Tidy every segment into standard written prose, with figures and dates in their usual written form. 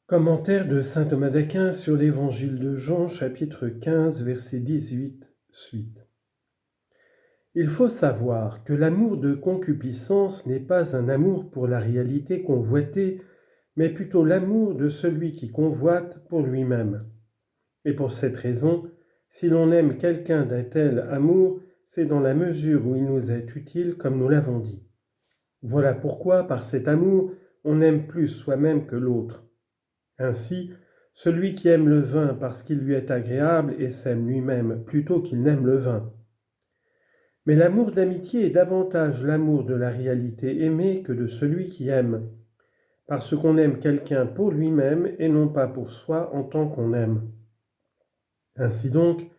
Commentaire de saint Thomas d'Aquin sur l'Évangile de Jean, chapitre 15, verset 18, suite. Il faut savoir que l'amour de concupiscence n'est pas un amour pour la réalité convoitée, mais plutôt l'amour de celui qui convoite pour lui-même. Et pour cette raison, si l'on aime quelqu'un d'un tel amour, c'est dans la mesure où il nous est utile, comme nous l'avons dit. Voilà pourquoi, par cet amour, on aime plus soi-même que l'autre. Ainsi, celui qui aime le vin parce qu'il lui est agréable et s'aime lui-même plutôt qu'il n'aime le vin. Mais l'amour d'amitié est davantage l'amour de la réalité aimée que de celui qui aime, parce qu'on aime quelqu'un pour lui-même et non pas pour soi en tant qu'on aime. Ainsi donc,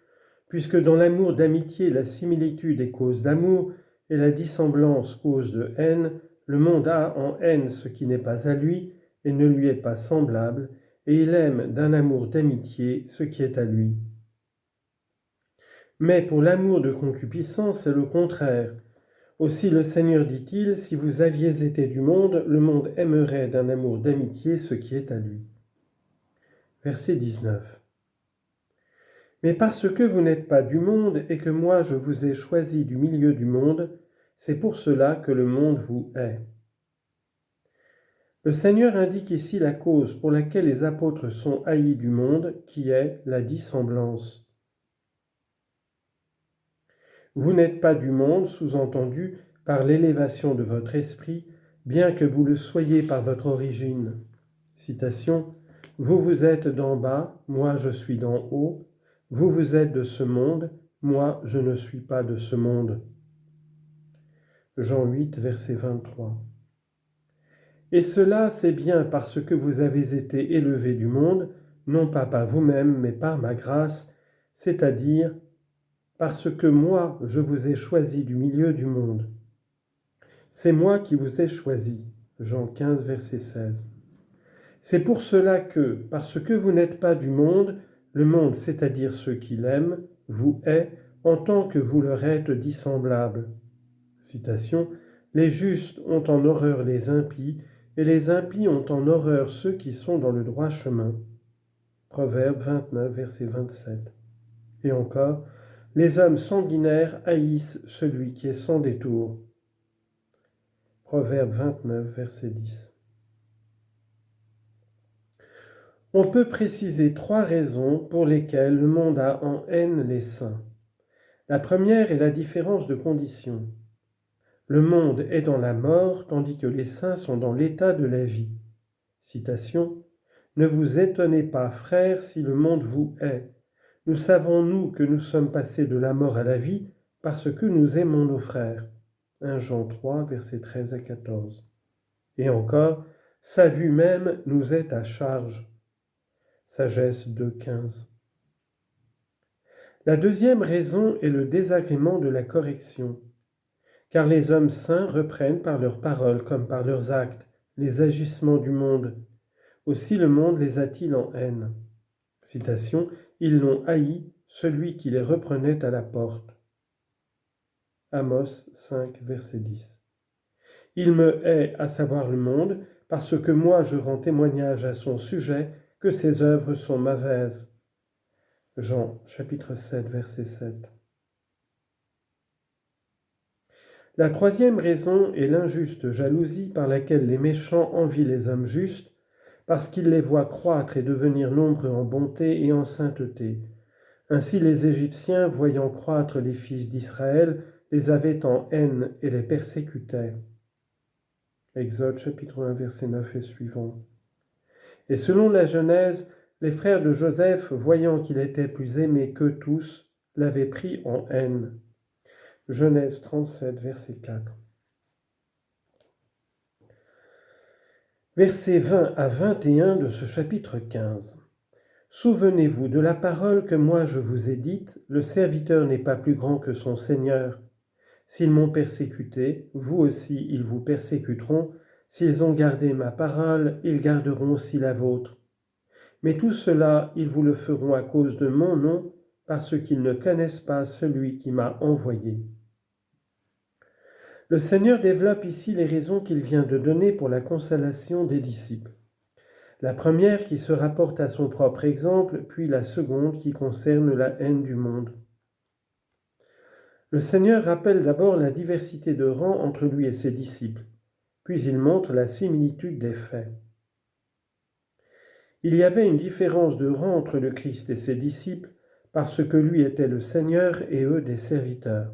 puisque dans l'amour d'amitié la similitude est cause d'amour et la dissemblance cause de haine, le monde a en haine ce qui n'est pas à lui et ne lui est pas semblable, et il aime d'un amour d'amitié ce qui est à lui. Mais pour l'amour de concupiscence, c'est le contraire. Aussi le Seigneur dit-il, si vous aviez été du monde, le monde aimerait d'un amour d'amitié ce qui est à lui. Verset 19. Mais parce que vous n'êtes pas du monde et que moi je vous ai choisi du milieu du monde, c'est pour cela que le monde vous hait. Le Seigneur indique ici la cause pour laquelle les apôtres sont haïs du monde, qui est la dissemblance. Vous n'êtes pas du monde, sous-entendu, par l'élévation de votre esprit, bien que vous le soyez par votre origine. Citation, « Vous vous êtes d'en bas, moi je suis d'en haut. Vous vous êtes de ce monde, moi je ne suis pas de ce monde. » Jean 8, verset 23. Et cela, c'est bien parce que vous avez été élevés du monde, non pas par vous-même, mais par ma grâce, c'est-à-dire parce que moi, je vous ai choisi du milieu du monde. C'est moi qui vous ai choisi. Jean 15, verset 16. C'est pour cela que, parce que vous n'êtes pas du monde, le monde, c'est-à-dire ceux qui l'aiment, vous hait en tant que vous leur êtes dissemblables. Citation, « Les justes ont en horreur les impies, et les impies ont en horreur ceux qui sont dans le droit chemin. » Proverbe 29, verset 27. Et encore, « Les hommes sanguinaires haïssent celui qui est sans détour. » Proverbe 29, verset 10. On peut préciser 3 raisons pour lesquelles le monde a en haine les saints. La première est la différence de conditions. Le monde est dans la mort, tandis que les saints sont dans l'état de la vie. Citation, « Ne vous étonnez pas, frères, si le monde vous hait. Nous savons, nous, que nous sommes passés de la mort à la vie parce que nous aimons nos frères. » 1 Jean 3, versets 13 à 14. Et encore, « Sa vue même nous est à charge. » Sagesse 2, 15. La deuxième raison est le désagrément de la correction. Car les hommes saints reprennent par leurs paroles comme par leurs actes les agissements du monde. Aussi le monde les a-t-il en haine. Citation, « Ils l'ont haï, celui qui les reprenait à la porte. » Amos 5, verset 10. « Il me hait, à savoir le monde, parce que moi je rends témoignage à son sujet que ses œuvres sont mauvaises. » Jean, chapitre 7, verset 7. La troisième raison est l'injuste jalousie par laquelle les méchants envient les hommes justes, parce qu'ils les voient croître et devenir nombreux en bonté et en sainteté. Ainsi les Égyptiens, voyant croître les fils d'Israël, les avaient en haine et les persécutaient. Exode chapitre 1, verset 9 et suivant. Et selon la Genèse, les frères de Joseph, voyant qu'il était plus aimé que tous, l'avaient pris en haine. Genèse 37, verset 4. Versets 20 à 21 de ce chapitre 15. Souvenez-vous de la parole que moi je vous ai dite, le serviteur n'est pas plus grand que son Seigneur. S'ils m'ont persécuté, vous aussi ils vous persécuteront. S'ils ont gardé ma parole, ils garderont aussi la vôtre. Mais tout cela, ils vous le feront à cause de mon nom, parce qu'ils ne connaissent pas celui qui m'a envoyé. Le Seigneur développe ici les raisons qu'il vient de donner pour la consolation des disciples. La première qui se rapporte à son propre exemple, puis la seconde qui concerne la haine du monde. Le Seigneur rappelle d'abord la diversité de rang entre lui et ses disciples, puis il montre la similitude des faits. Il y avait une différence de rang entre le Christ et ses disciples, parce que lui était le Seigneur et eux des serviteurs.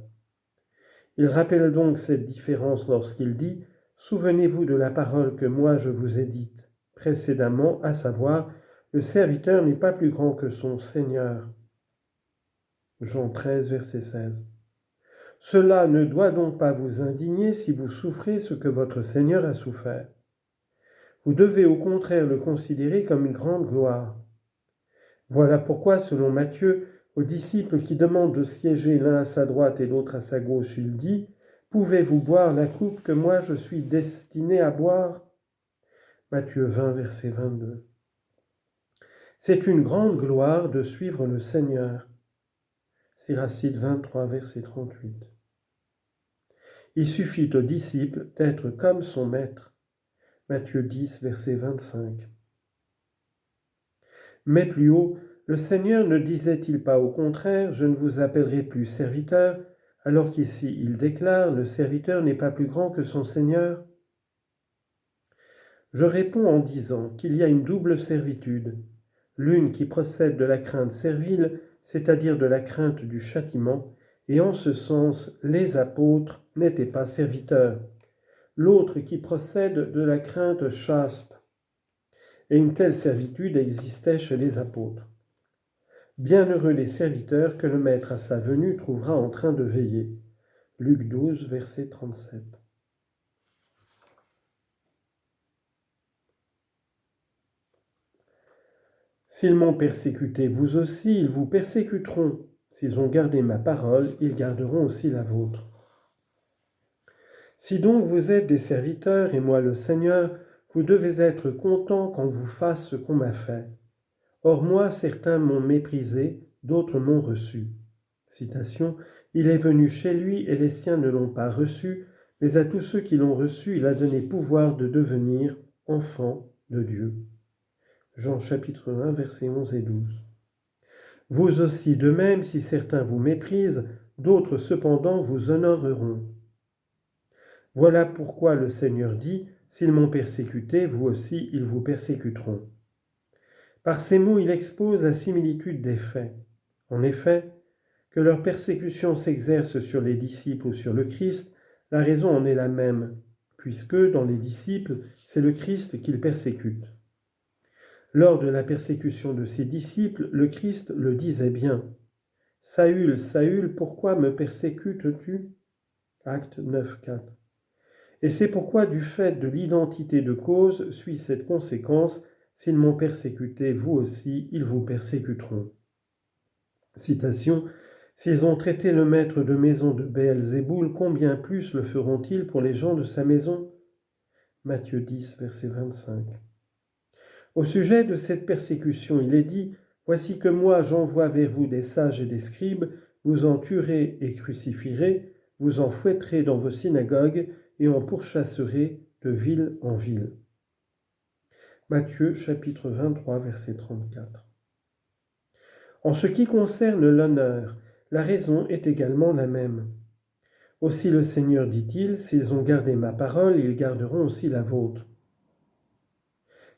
Il rappelle donc cette différence lorsqu'il dit « Souvenez-vous de la parole que moi je vous ai dite précédemment, à savoir, le serviteur n'est pas plus grand que son Seigneur. » Jean 13, verset 16. Cela ne doit donc pas vous indigner si vous souffrez ce que votre Seigneur a souffert. Vous devez au contraire le considérer comme une grande gloire. Voilà pourquoi, selon Matthieu, aux disciples qui demandent de siéger l'un à sa droite et l'autre à sa gauche, il dit « Pouvez-vous boire la coupe que moi je suis destiné à boire ?» Matthieu 20, verset 22. C'est une grande gloire de suivre le Seigneur. Siracide 23, verset 38. Il suffit aux disciples d'être comme son maître. Matthieu 10, verset 25. Mais plus haut, le Seigneur ne disait-il pas au contraire « Je ne vous appellerai plus serviteur », alors qu'ici il déclare « Le serviteur n'est pas plus grand que son Seigneur ». Je réponds en disant qu'il y a une double servitude, l'une qui procède de la crainte servile, c'est-à-dire de la crainte du châtiment, et en ce sens les apôtres n'étaient pas serviteurs, l'autre qui procède de la crainte chaste, et une telle servitude existait chez les apôtres. Bienheureux les serviteurs que le Maître à sa venue trouvera en train de veiller. Luc 12, verset 37. S'ils m'ont persécuté, vous aussi, ils vous persécuteront. S'ils ont gardé ma parole, ils garderont aussi la vôtre. Si donc vous êtes des serviteurs et moi le Seigneur, vous devez être contents qu'on vous fasse ce qu'on m'a fait. Or moi, certains m'ont méprisé, d'autres m'ont reçu. Citation, « Il est venu chez lui et les siens ne l'ont pas reçu, mais à tous ceux qui l'ont reçu, il a donné pouvoir de devenir enfants de Dieu. » Jean chapitre 1, versets 11 et 12. Vous aussi de même, si certains vous méprisent, d'autres cependant vous honoreront. Voilà pourquoi le Seigneur dit, « S'ils m'ont persécuté, vous aussi, ils vous persécuteront. » Par ces mots, il expose la similitude des faits. En effet, que leur persécution s'exerce sur les disciples ou sur le Christ, la raison en est la même, puisque, dans les disciples, c'est le Christ qu'ils persécutent. Lors de la persécution de ses disciples, le Christ le disait bien. « Saül, Saül, pourquoi me persécutes-tu » Acte 9, 4. Et c'est pourquoi, du fait de l'identité de cause, suit cette conséquence, « S'ils m'ont persécuté, vous aussi, ils vous persécuteront. » Citation, « S'ils ont traité le maître de maison de Béelzéboul, combien plus le feront-ils pour les gens de sa maison » Matthieu 10, verset 25. Au sujet de cette persécution, il est dit « Voici que moi j'envoie vers vous des sages et des scribes, vous en tuerez et crucifierez, vous en fouetterez dans vos synagogues et en pourchasserez de ville en ville. » Matthieu chapitre 23, verset 34. En ce qui concerne l'honneur, la raison est également la même. Aussi le Seigneur dit-il, « S'ils ont gardé ma parole, ils garderont aussi la vôtre. »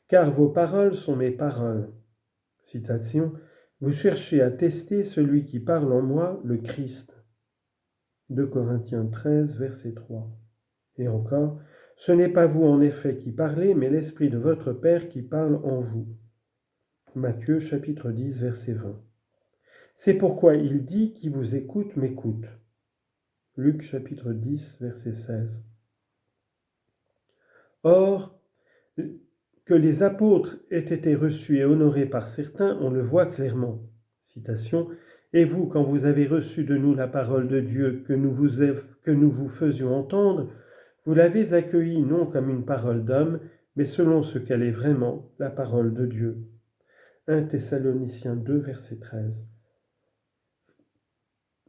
Car vos paroles sont mes paroles. Citation, « Vous cherchez à tester celui qui parle en moi, le Christ. » 2 Corinthiens 13, verset 3. Et encore, « Ce n'est pas vous en effet qui parlez, mais l'Esprit de votre Père qui parle en vous. » Matthieu chapitre 10, verset 20. C'est pourquoi il dit « Qui vous écoute, m'écoute. » Luc chapitre 10, verset 16. Or, que les apôtres aient été reçus et honorés par certains, on le voit clairement. Citation, « Et vous, quand vous avez reçu de nous la parole de Dieu que nous vous faisions entendre, vous l'avez accueillie non comme une parole d'homme, mais selon ce qu'elle est vraiment, la parole de Dieu. » 1 Thessaloniciens 2, verset 13.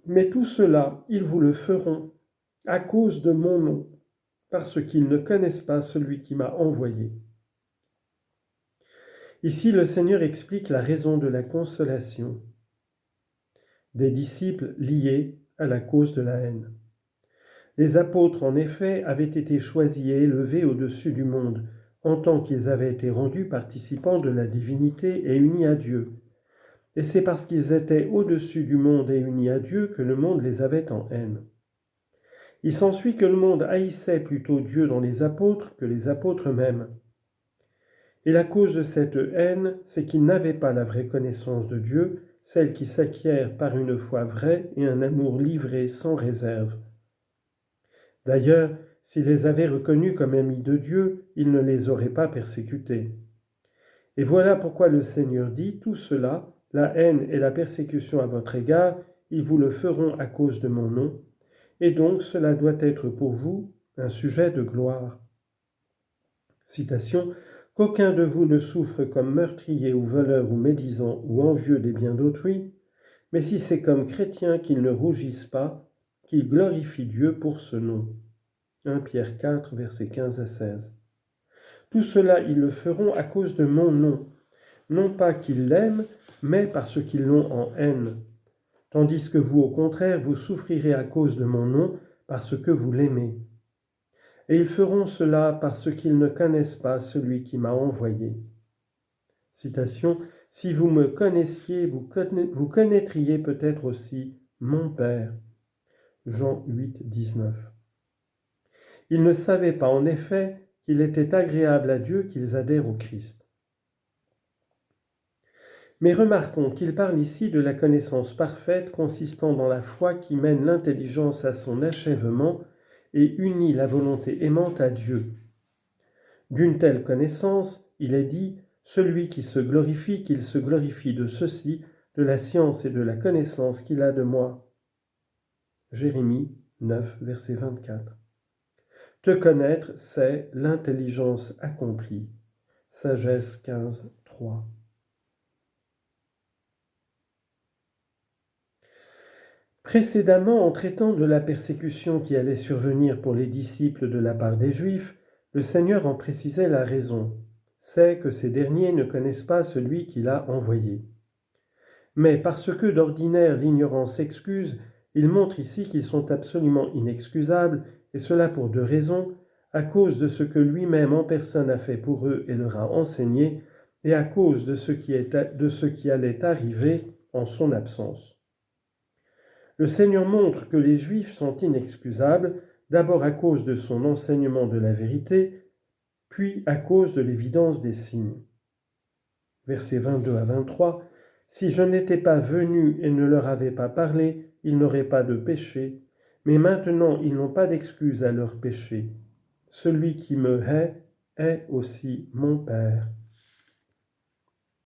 Mais tout cela, ils vous le feront à cause de mon nom, parce qu'ils ne connaissent pas celui qui m'a envoyé. Ici, le Seigneur explique la raison de la consolation des disciples liés à la cause de la haine. Les apôtres, en effet, avaient été choisis et élevés au-dessus du monde, en tant qu'ils avaient été rendus participants de la divinité et unis à Dieu. Et c'est parce qu'ils étaient au-dessus du monde et unis à Dieu que le monde les avait en haine. Il s'ensuit que le monde haïssait plutôt Dieu dans les apôtres que les apôtres eux-mêmes. Et la cause de cette haine, c'est qu'ils n'avaient pas la vraie connaissance de Dieu, celle qui s'acquiert par une foi vraie et un amour livré sans réserve. D'ailleurs, s'ils les avaient reconnus comme amis de Dieu, il ne les aurait pas persécutés. Et voilà pourquoi le Seigneur dit, tout cela, la haine et la persécution à votre égard, ils vous le feront à cause de mon nom, et donc cela doit être pour vous un sujet de gloire. Citation, « Qu'aucun de vous ne souffre comme meurtrier ou voleur ou médisant ou envieux des biens d'autrui, mais si c'est comme chrétien qu'il ne rougisse pas, qu'il glorifie Dieu pour ce nom. » 1 Pierre 4, versets 15 à 16. Tout cela, ils le feront à cause de mon nom, non pas qu'ils l'aiment, mais parce qu'ils l'ont en haine. Tandis que vous, au contraire, vous souffrirez à cause de mon nom, parce que vous l'aimez. Et ils feront cela parce qu'ils ne connaissent pas celui qui m'a envoyé. Citation, « Si vous me connaissiez, vous connaîtriez peut-être aussi mon Père. » Jean 8, 19. Ils ne savaient pas en effet qu'il était agréable à Dieu qu'ils adhèrent au Christ. Mais remarquons qu'il parle ici de la connaissance parfaite consistant dans la foi qui mène l'intelligence à son achèvement et unit la volonté aimante à Dieu. D'une telle connaissance, il est dit, celui qui se glorifie, qu'il se glorifie de ceci, de la science et de la connaissance qu'il a de moi. Jérémie 9, verset 24. Te connaître, c'est l'intelligence accomplie. Sagesse 15, 3. Précédemment, en traitant de la persécution qui allait survenir pour les disciples de la part des Juifs, le Seigneur en précisait la raison. C'est que ces derniers ne connaissent pas celui qui l'a envoyé. Mais parce que d'ordinaire l'ignorance s'excuse, il montre ici qu'ils sont absolument inexcusables, et cela pour deux raisons, à cause de ce que lui-même en personne a fait pour eux et leur a enseigné, et à cause de ce qui allait arriver en son absence. Le Seigneur montre que les Juifs sont inexcusables, d'abord à cause de son enseignement de la vérité, puis à cause de l'évidence des signes. Versets 22 à 23, « Si je n'étais pas venu et ne leur avais pas parlé, ils n'auraient pas de péché, mais maintenant ils n'ont pas d'excuse à leur péché. Celui qui me hait est aussi mon Père. »